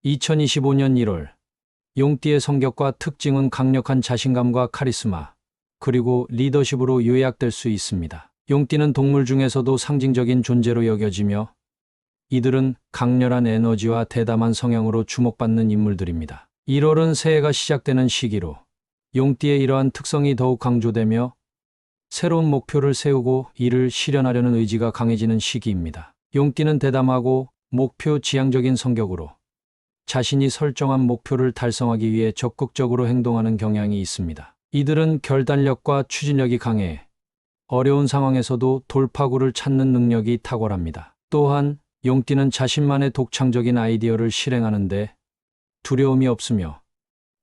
2025년 1월 용띠의 성격과 특징은 강력한 자신감과 카리스마, 그리고 리더십으로 요약될 수 있습니다. 용띠는 동물 중에서도 상징적인 존재로 여겨지며 이들은 강렬한 에너지와 대담한 성향으로 주목받는 인물들입니다. 1월은 새해가 시작되는 시기로 용띠의 이러한 특성이 더욱 강조되며 새로운 목표를 세우고 이를 실현하려는 의지가 강해지는 시기입니다. 용띠는 대담하고 목표 지향적인 성격으로 자신이 설정한 목표를 달성하기 위해 적극적으로 행동하는 경향이 있습니다. 이들은 결단력과 추진력이 강해 어려운 상황에서도 돌파구를 찾는 능력이 탁월합니다. 또한 용띠는 자신만의 독창적인 아이디어를 실행하는데 두려움이 없으며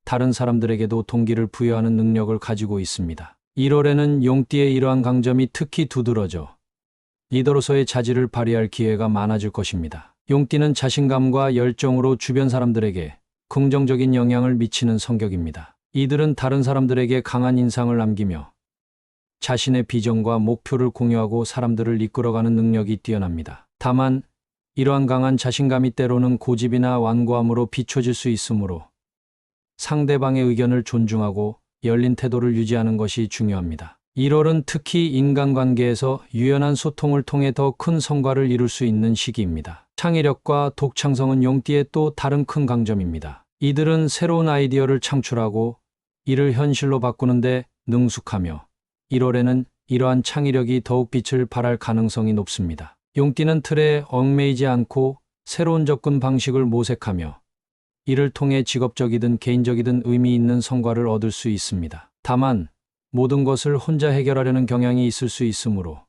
다른 사람들에게도 동기를 부여하는 능력을 가지고 있습니다. 1월에는 용띠의 이러한 강점이 특히 두드러져 리더로서의 자질을 발휘할 기회가 많아질 것입니다. 용띠는 자신감과 열정으로 주변 사람들에게 긍정적인 영향을 미치는 성격입니다. 이들은 다른 사람들에게 강한 인상을 남기며 자신의 비전과 목표를 공유하고 사람들을 이끌어가는 능력이 뛰어납니다. 다만 이러한 강한 자신감이 때로는 고집이나 완고함으로 비춰질 수 있으므로 상대방의 의견을 존중하고 열린 태도를 유지하는 것이 중요합니다. 1월은 특히 인간관계에서 유연한 소통을 통해 더 큰 성과를 이룰 수 있는 시기입니다. 창의력과 독창성은 용띠의 또 다른 큰 강점입니다. 이들은 새로운 아이디어를 창출하고 이를 현실로 바꾸는데 능숙하며 1월에는 이러한 창의력이 더욱 빛을 발할 가능성이 높습니다. 용띠는 틀에 얽매이지 않고 새로운 접근 방식을 모색하며 이를 통해 직업적이든 개인적이든 의미 있는 성과를 얻을 수 있습니다. 다만 모든 것을 혼자 해결하려는 경향이 있을 수 있으므로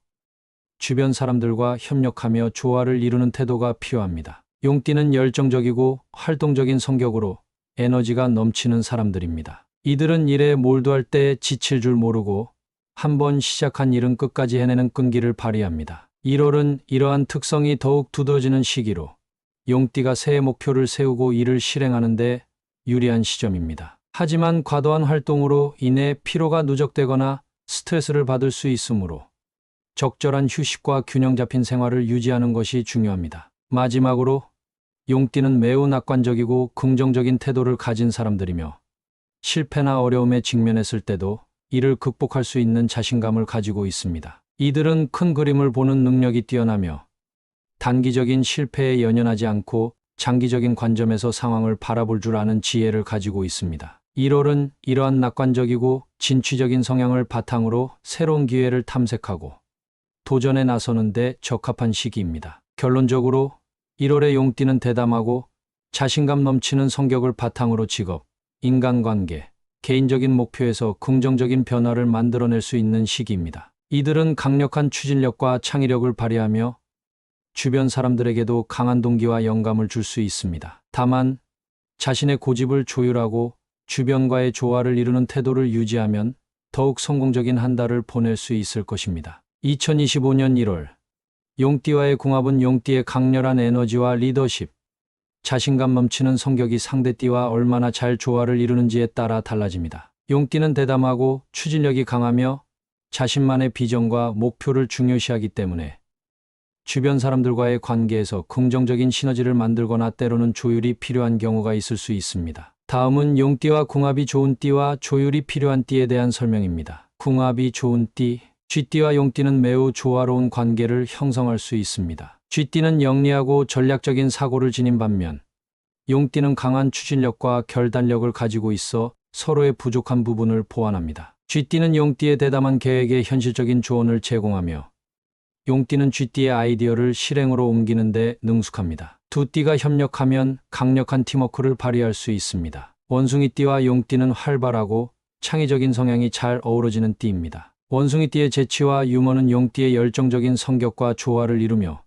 주변 사람들과 협력하며 조화를 이루는 태도가 필요합니다. 용띠는 열정적이고 활동적인 성격으로 에너지가 넘치는 사람들입니다. 이들은 일에 몰두할 때 지칠 줄 모르고 한번 시작한 일은 끝까지 해내는 끈기를 발휘합니다. 1월은 이러한 특성이 더욱 두드러지는 시기로 용띠가 새해 목표를 세우고 이를 실행하는 데 유리한 시점입니다. 하지만 과도한 활동으로 인해 피로가 누적되거나 스트레스를 받을 수 있으므로 적절한 휴식과 균형 잡힌 생활을 유지하는 것이 중요합니다. 마지막으로 용띠는 매우 낙관적이고 긍정적인 태도를 가진 사람들이며 실패나 어려움에 직면했을 때도 이를 극복할 수 있는 자신감을 가지고 있습니다. 이들은 큰 그림을 보는 능력이 뛰어나며 단기적인 실패에 연연하지 않고 장기적인 관점에서 상황을 바라볼 줄 아는 지혜를 가지고 있습니다. 1월은 이러한 낙관적이고 진취적인 성향을 바탕으로 새로운 기회를 탐색하고 도전에 나서는 데 적합한 시기입니다. 결론적으로 1월의 용띠는 대담하고 자신감 넘치는 성격을 바탕으로 직업, 인간관계, 개인적인 목표에서 긍정적인 변화를 만들어낼 수 있는 시기입니다. 이들은 강력한 추진력과 창의력을 발휘하며 주변 사람들에게도 강한 동기와 영감을 줄 수 있습니다. 다만 자신의 고집을 조율하고 주변과의 조화를 이루는 태도를 유지하면 더욱 성공적인 한 달을 보낼 수 있을 것입니다. 2025년 1월 용띠와의 궁합은 용띠의 강렬한 에너지와 리더십, 자신감 넘치는 성격이 상대띠와 얼마나 잘 조화를 이루는지에 따라 달라집니다. 용띠는 대담하고 추진력이 강하며 자신만의 비전과 목표를 중요시하기 때문에 주변 사람들과의 관계에서 긍정적인 시너지를 만들거나 때로는 조율이 필요한 경우가 있을 수 있습니다. 다음은 용띠와 궁합이 좋은 띠와 조율이 필요한 띠에 대한 설명입니다. 궁합이 좋은 띠, 쥐띠와 용띠는 매우 조화로운 관계를 형성할 수 있습니다. 쥐띠는 영리하고 전략적인 사고를 지닌 반면 용띠는 강한 추진력과 결단력을 가지고 있어 서로의 부족한 부분을 보완합니다. 쥐띠는 용띠의 대담한 계획에 현실적인 조언을 제공하며 용띠는 쥐띠의 아이디어를 실행으로 옮기는 데 능숙합니다. 두 띠가 협력하면 강력한 팀워크를 발휘할 수 있습니다. 원숭이띠와 용띠는 활발하고 창의적인 성향이 잘 어우러지는 띠입니다. 원숭이띠의 재치와 유머는 용띠의 열정적인 성격과 조화를 이루며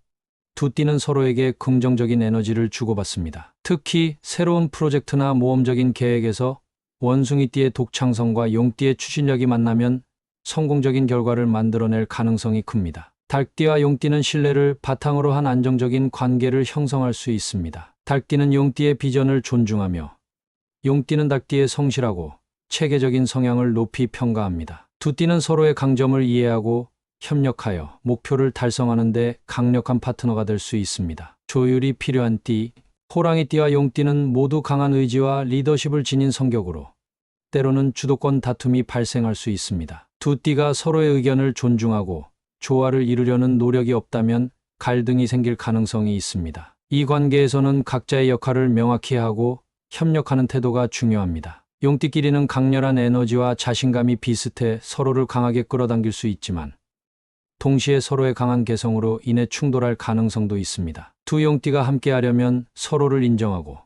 두 띠는 서로에게 긍정적인 에너지를 주고받습니다. 특히 새로운 프로젝트나 모험적인 계획에서 원숭이띠의 독창성과 용띠의 추진력이 만나면 성공적인 결과를 만들어낼 가능성이 큽니다. 닭띠와 용띠는 신뢰를 바탕으로 한 안정적인 관계를 형성할 수 있습니다. 닭띠는 용띠의 비전을 존중하며 용띠는 닭띠의 성실하고 체계적인 성향을 높이 평가합니다. 두 띠는 서로의 강점을 이해하고 협력하여 목표를 달성하는 데 강력한 파트너가 될 수 있습니다. 조율이 필요한 띠, 호랑이띠와 용띠는 모두 강한 의지와 리더십을 지닌 성격으로 때로는 주도권 다툼이 발생할 수 있습니다. 두 띠가 서로의 의견을 존중하고 조화를 이루려는 노력이 없다면 갈등이 생길 가능성이 있습니다. 이 관계에서는 각자의 역할을 명확히 하고 협력하는 태도가 중요합니다. 용띠끼리는 강렬한 에너지와 자신감이 비슷해 서로를 강하게 끌어당길 수 있지만 동시에 서로의 강한 개성으로 인해 충돌할 가능성도 있습니다. 두 용띠가 함께하려면 서로를 인정하고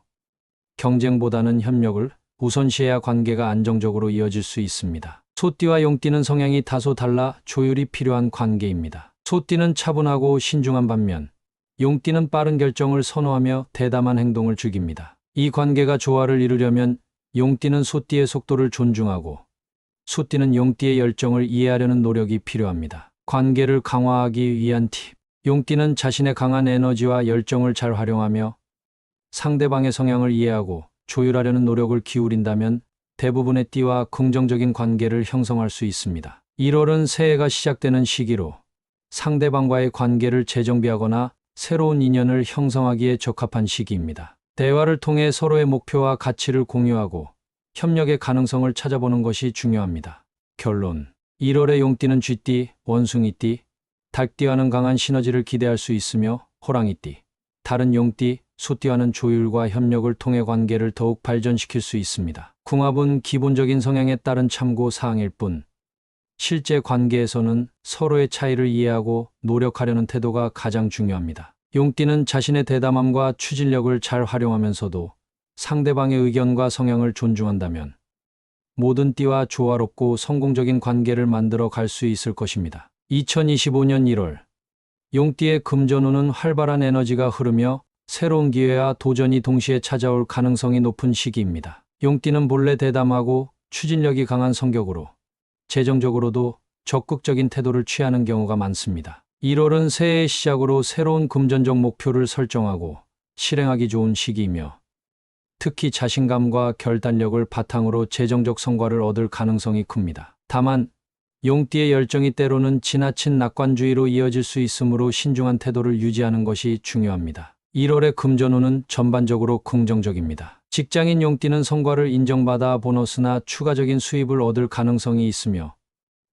경쟁보다는 협력을 우선시해야 관계가 안정적으로 이어질 수 있습니다. 소띠와 용띠는 성향이 다소 달라 조율이 필요한 관계입니다. 소띠는 차분하고 신중한 반면 용띠는 빠른 결정을 선호하며 대담한 행동을 즐깁니다. 이 관계가 조화를 이루려면 용띠는 소띠의 속도를 존중하고 소띠는 용띠의 열정을 이해하려는 노력이 필요합니다. 관계를 강화하기 위한 팁. 용띠는 자신의 강한 에너지와 열정을 잘 활용하며 상대방의 성향을 이해하고 조율하려는 노력을 기울인다면 대부분의 띠와 긍정적인 관계를 형성할 수 있습니다. 1월은 새해가 시작되는 시기로 상대방과의 관계를 재정비하거나 새로운 인연을 형성하기에 적합한 시기입니다. 대화를 통해 서로의 목표와 가치를 공유하고 협력의 가능성을 찾아보는 것이 중요합니다. 결론. 1월의 용띠는 쥐띠, 원숭이띠, 닭띠와는 강한 시너지를 기대할 수 있으며 호랑이띠, 다른 용띠, 소띠와는 조율과 협력을 통해 관계를 더욱 발전시킬 수 있습니다. 궁합은 기본적인 성향에 따른 참고 사항일 뿐 실제 관계에서는 서로의 차이를 이해하고 노력하려는 태도가 가장 중요합니다. 용띠는 자신의 대담함과 추진력을 잘 활용하면서도 상대방의 의견과 성향을 존중한다면 모든 띠와 조화롭고 성공적인 관계를 만들어 갈 수 있을 것입니다. 2025년 1월 용띠의 금전운은 활발한 에너지가 흐르며 새로운 기회와 도전이 동시에 찾아올 가능성이 높은 시기입니다. 용띠는 본래 대담하고 추진력이 강한 성격으로 재정적으로도 적극적인 태도를 취하는 경우가 많습니다. 1월은 새해의 시작으로 새로운 금전적 목표를 설정하고 실행하기 좋은 시기이며 특히 자신감과 결단력을 바탕으로 재정적 성과를 얻을 가능성이 큽니다. 다만 용띠의 열정이 때로는 지나친 낙관주의로 이어질 수 있으므로 신중한 태도를 유지하는 것이 중요합니다. 1월의 금전운은 전반적으로 긍정적입니다. 직장인 용띠는 성과를 인정받아 보너스나 추가적인 수입을 얻을 가능성이 있으며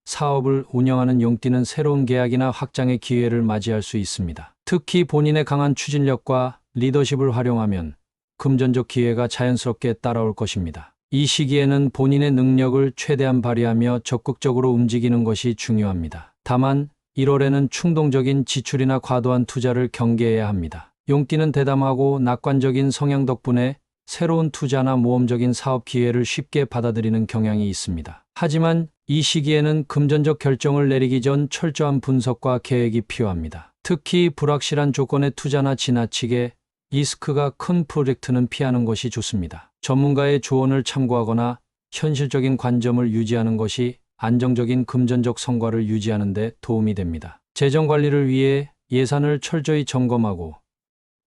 사업을 운영하는 용띠는 새로운 계약이나 확장의 기회를 맞이할 수 있습니다. 특히 본인의 강한 추진력과 리더십을 활용하면 금전적 기회가 자연스럽게 따라올 것입니다. 이 시기에는 본인의 능력을 최대한 발휘하며 적극적으로 움직이는 것이 중요합니다. 다만 1월에는 충동적인 지출이나 과도한 투자를 경계해야 합니다. 용띠는 대담하고 낙관적인 성향 덕분에 새로운 투자나 모험적인 사업 기회를 쉽게 받아들이는 경향이 있습니다. 하지만 이 시기에는 금전적 결정을 내리기 전 철저한 분석과 계획이 필요합니다. 특히 불확실한 조건의 투자나 지나치게 리스크가 큰 프로젝트는 피하는 것이 좋습니다. 전문가의 조언을 참고하거나 현실적인 관점을 유지하는 것이 안정적인 금전적 성과를 유지하는 데 도움이 됩니다. 재정 관리를 위해 예산을 철저히 점검하고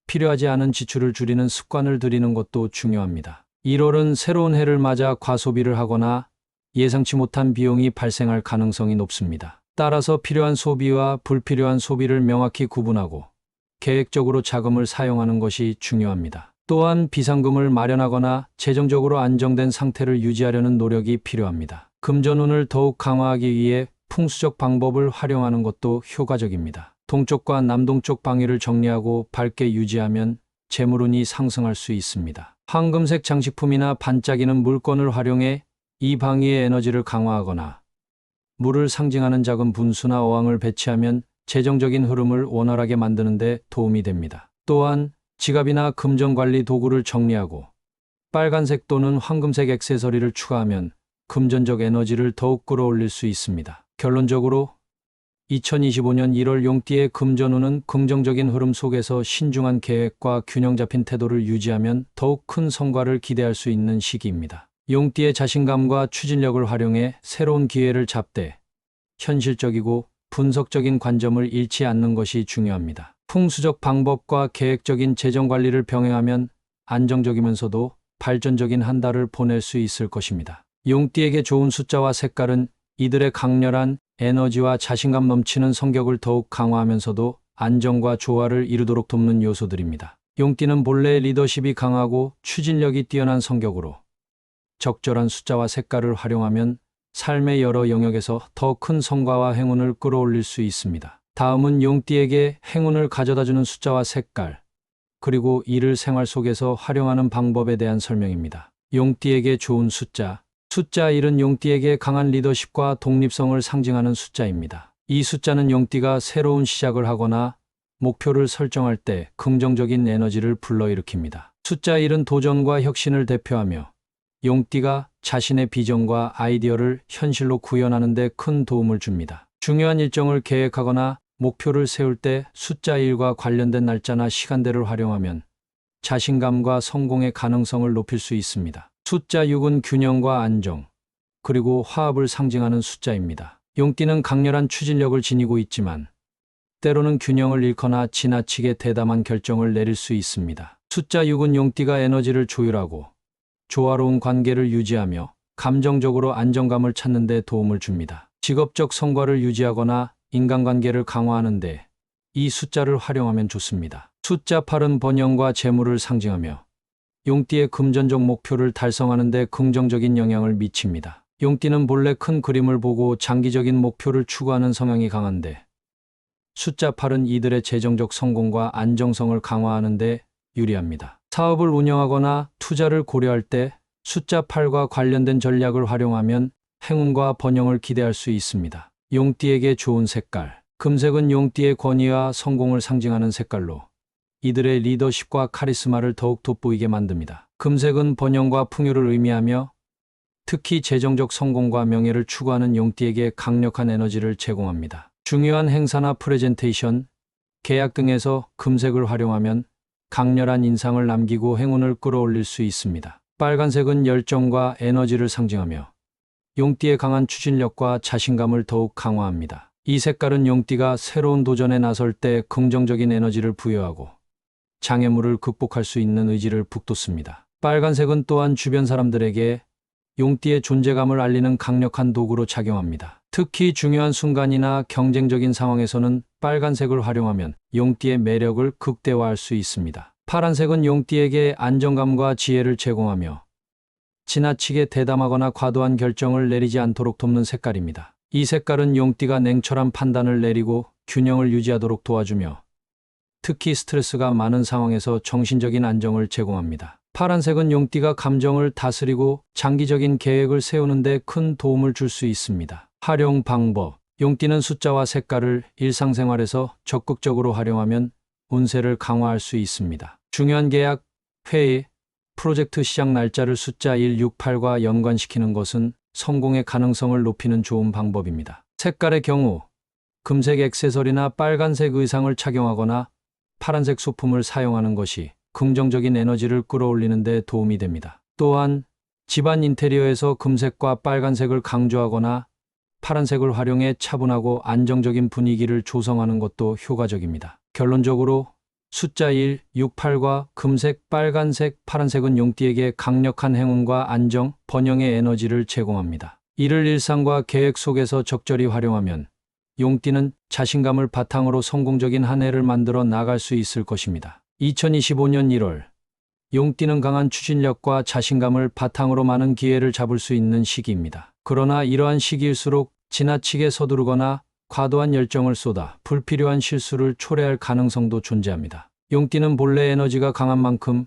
필요하지 않은 지출을 줄이는 습관을 들이는 것도 중요합니다. 1월은 새로운 해를 맞아 과소비를 하거나 예상치 못한 비용이 발생할 가능성이 높습니다. 따라서 필요한 소비와 불필요한 소비를 명확히 구분하고 계획적으로 자금을 사용하는 것이 중요합니다. 또한 비상금을 마련하거나 재정적으로 안정된 상태를 유지하려는 노력이 필요합니다. 금전운을 더욱 강화하기 위해 풍수적 방법을 활용하는 것도 효과적입니다. 동쪽과 남동쪽 방위를 정리하고 밝게 유지하면 재물운이 상승할 수 있습니다. 황금색 장식품이나 반짝이는 물건을 활용해 이 방위의 에너지를 강화하거나 물을 상징하는 작은 분수나 어항을 배치하면 재정적인 흐름을 원활하게 만드는 데 도움이 됩니다. 또한 지갑이나 금전관리 도구를 정리하고 빨간색 또는 황금색 액세서리를 추가하면 금전적 에너지를 더욱 끌어올릴 수 있습니다. 결론적으로 2025년 1월 용띠의 금전운은 긍정적인 흐름 속에서 신중한 계획과 균형 잡힌 태도를 유지하면 더욱 큰 성과를 기대할 수 있는 시기입니다. 용띠의 자신감과 추진력을 활용해 새로운 기회를 잡되 현실적이고 분석적인 관점을 잃지 않는 것이 중요합니다. 풍수적 방법과 계획적인 재정 관리를 병행하면 안정적이면서도 발전적인 한 달을 보낼 수 있을 것입니다. 용띠에게 좋은 숫자와 색깔은 이들의 강렬한 에너지와 자신감 넘치는 성격을 더욱 강화하면서도 안정과 조화를 이루도록 돕는 요소들입니다. 용띠는 본래 리더십이 강하고 추진력이 뛰어난 성격으로 적절한 숫자와 색깔을 활용하면 삶의 여러 영역에서 더 큰 성과와 행운을 끌어올릴 수 있습니다. 다음은 용띠에게 행운을 가져다주는 숫자와 색깔, 그리고 이를 생활 속에서 활용하는 방법에 대한 설명입니다. 용띠에게 좋은 숫자. 숫자 1은 용띠에게 강한 리더십과 독립성을 상징하는 숫자입니다. 이 숫자는 용띠가 새로운 시작을 하거나 목표를 설정할 때 긍정적인 에너지를 불러일으킵니다. 숫자 1은 도전과 혁신을 대표하며 용띠가 자신의 비전과 아이디어를 현실로 구현하는 데 큰 도움을 줍니다. 중요한 일정을 계획하거나 목표를 세울 때 숫자 1과 관련된 날짜나 시간대를 활용하면 자신감과 성공의 가능성을 높일 수 있습니다. 숫자 6은 균형과 안정, 그리고 화합을 상징하는 숫자입니다. 용띠는 강렬한 추진력을 지니고 있지만 때로는 균형을 잃거나 지나치게 대담한 결정을 내릴 수 있습니다. 숫자 6은 용띠가 에너지를 조율하고 조화로운 관계를 유지하며 감정적으로 안정감을 찾는 데 도움을 줍니다. 직업적 성과를 유지하거나 인간관계를 강화하는 데 이 숫자를 활용하면 좋습니다. 숫자 8은 번영과 재물을 상징하며 용띠의 금전적 목표를 달성하는 데 긍정적인 영향을 미칩니다. 용띠는 본래 큰 그림을 보고 장기적인 목표를 추구하는 성향이 강한데 숫자 8은 이들의 재정적 성공과 안정성을 강화하는 데 유리합니다. 사업을 운영하거나 투자를 고려할 때 숫자 8과 관련된 전략을 활용하면 행운과 번영을 기대할 수 있습니다. 용띠에게 좋은 색깔. 금색은 용띠의 권위와 성공을 상징하는 색깔로 이들의 리더십과 카리스마를 더욱 돋보이게 만듭니다. 금색은 번영과 풍요를 의미하며 특히 재정적 성공과 명예를 추구하는 용띠에게 강력한 에너지를 제공합니다. 중요한 행사나 프레젠테이션, 계약 등에서 금색을 활용하면 강렬한 인상을 남기고 행운을 끌어올릴 수 있습니다. 빨간색은 열정과 에너지를 상징하며 용띠의 강한 추진력과 자신감을 더욱 강화합니다. 이 색깔은 용띠가 새로운 도전에 나설 때 긍정적인 에너지를 부여하고 장애물을 극복할 수 있는 의지를 북돋습니다. 빨간색은 또한 주변 사람들에게 용띠의 존재감을 알리는 강력한 도구로 작용합니다. 특히 중요한 순간이나 경쟁적인 상황에서는 빨간색을 활용하면 용띠의 매력을 극대화할 수 있습니다. 파란색은 용띠에게 안정감과 지혜를 제공하며 지나치게 대담하거나 과도한 결정을 내리지 않도록 돕는 색깔입니다. 이 색깔은 용띠가 냉철한 판단을 내리고 균형을 유지하도록 도와주며 특히 스트레스가 많은 상황에서 정신적인 안정을 제공합니다. 파란색은 용띠가 감정을 다스리고 장기적인 계획을 세우는 데 큰 도움을 줄 수 있습니다. 활용 방법. 용띠는 숫자와 색깔을 일상생활에서 적극적으로 활용하면 운세를 강화할 수 있습니다. 중요한 계약, 회의, 프로젝트 시작 날짜를 숫자 1, 6, 8과 연관시키는 것은 성공의 가능성을 높이는 좋은 방법입니다. 색깔의 경우 금색 액세서리나 빨간색 의상을 착용하거나 파란색 소품을 사용하는 것이 긍정적인 에너지를 끌어올리는 데 도움이 됩니다. 또한 집안 인테리어에서 금색과 빨간색을 강조하거나 파란색을 활용해 차분하고 안정적인 분위기를 조성하는 것도 효과적입니다. 결론적으로 숫자 1, 6, 8과 금색, 빨간색, 파란색은 용띠에게 강력한 행운과 안정, 번영의 에너지를 제공합니다. 이를 일상과 계획 속에서 적절히 활용하면 용띠는 자신감을 바탕으로 성공적인 한 해를 만들어 나갈 수 있을 것입니다. 2025년 1월 용띠는 강한 추진력과 자신감을 바탕으로 많은 기회를 잡을 수 있는 시기입니다. 그러나 이러한 시기일수록 지나치게 서두르거나 과도한 열정을 쏟아 불필요한 실수를 초래할 가능성도 존재합니다. 용띠는 본래 에너지가 강한 만큼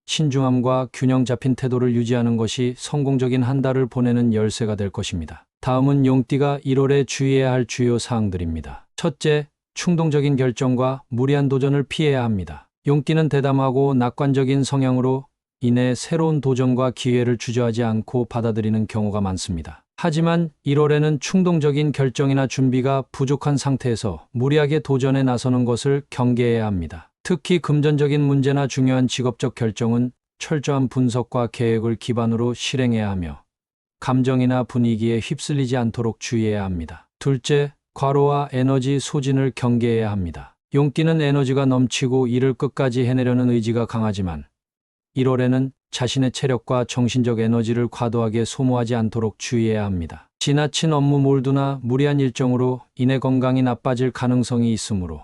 신중함과 균형 잡힌 태도를 유지하는 것이 성공적인 한 달을 보내는 열쇠가 될 것입니다. 다음은 용띠가 1월에 주의해야 할 주요 사항들입니다. 첫째, 충동적인 결정과 무리한 도전을 피해야 합니다. 용띠는 대담하고 낙관적인 성향으로 인해 새로운 도전과 기회를 주저하지 않고 받아들이는 경우가 많습니다. 하지만 1월에는 충동적인 결정이나 준비가 부족한 상태에서 무리하게 도전에 나서는 것을 경계해야 합니다. 특히 금전적인 문제나 중요한 직업적 결정은 철저한 분석과 계획을 기반으로 실행해야 하며 감정이나 분위기에 휩쓸리지 않도록 주의해야 합니다. 둘째, 과로와 에너지 소진을 경계해야 합니다. 용띠는 에너지가 넘치고 일을 끝까지 해내려는 의지가 강하지만 1월에는 자신의 체력과 정신적 에너지를 과도하게 소모하지 않도록 주의해야 합니다. 지나친 업무 몰두나 무리한 일정으로 인해 건강이 나빠질 가능성이 있으므로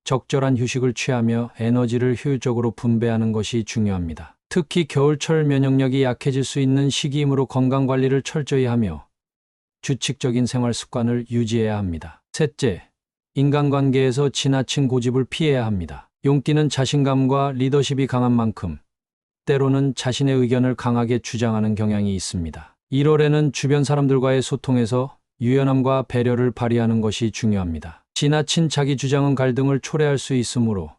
적절한 휴식을 취하며 에너지를 효율적으로 분배하는 것이 중요합니다. 특히 겨울철 면역력이 약해질 수 있는 시기이므로 건강관리를 철저히 하며 규칙적인 생활 습관을 유지해야 합니다. 셋째, 인간관계에서 지나친 고집을 피해야 합니다. 용띠는 자신감과 리더십이 강한 만큼 때로는 자신의 의견을 강하게 주장하는 경향이 있습니다. 1월에는 주변 사람들과의 소통에서 유연함과 배려를 발휘하는 것이 중요합니다. 지나친 자기 주장은 갈등을 초래할 수 있으므로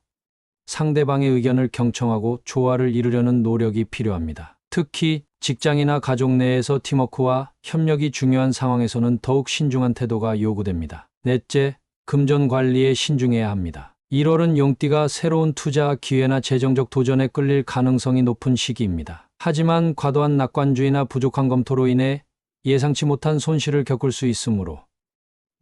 상대방의 의견을 경청하고 조화를 이루려는 노력이 필요합니다. 특히 직장이나 가족 내에서 팀워크와 협력이 중요한 상황에서는 더욱 신중한 태도가 요구됩니다. 넷째, 금전 관리에 신중해야 합니다. 1월은 용띠가 새로운 투자 기회나 재정적 도전에 끌릴 가능성이 높은 시기입니다. 하지만 과도한 낙관주의나 부족한 검토로 인해 예상치 못한 손실을 겪을 수 있으므로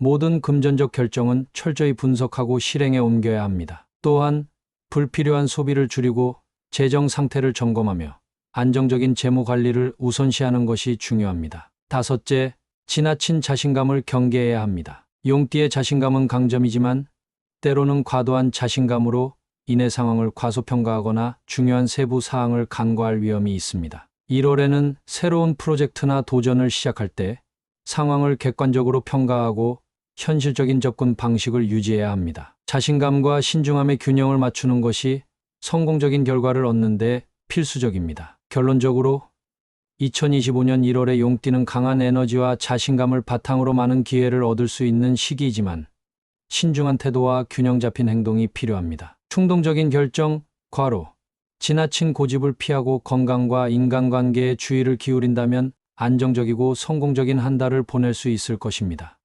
모든 금전적 결정은 철저히 분석하고 실행에 옮겨야 합니다. 또한 불필요한 소비를 줄이고 재정 상태를 점검하며 안정적인 재무 관리를 우선시하는 것이 중요합니다. 다섯째, 지나친 자신감을 경계해야 합니다. 용띠의 자신감은 강점이지만 때로는 과도한 자신감으로 인해 상황을 과소평가하거나 중요한 세부 사항을 간과할 위험이 있습니다. 1월에는 새로운 프로젝트나 도전을 시작할 때 상황을 객관적으로 평가하고 현실적인 접근 방식을 유지해야 합니다. 자신감과 신중함의 균형을 맞추는 것이 성공적인 결과를 얻는 데 필수적입니다. 결론적으로 2025년 1월에 용띠는 강한 에너지와 자신감을 바탕으로 많은 기회를 얻을 수 있는 시기이지만 신중한 태도와 균형 잡힌 행동이 필요합니다. 충동적인 결정, 과로, 지나친 고집을 피하고 건강과 인간관계에 주의를 기울인다면 안정적이고 성공적인 한 달을 보낼 수 있을 것입니다.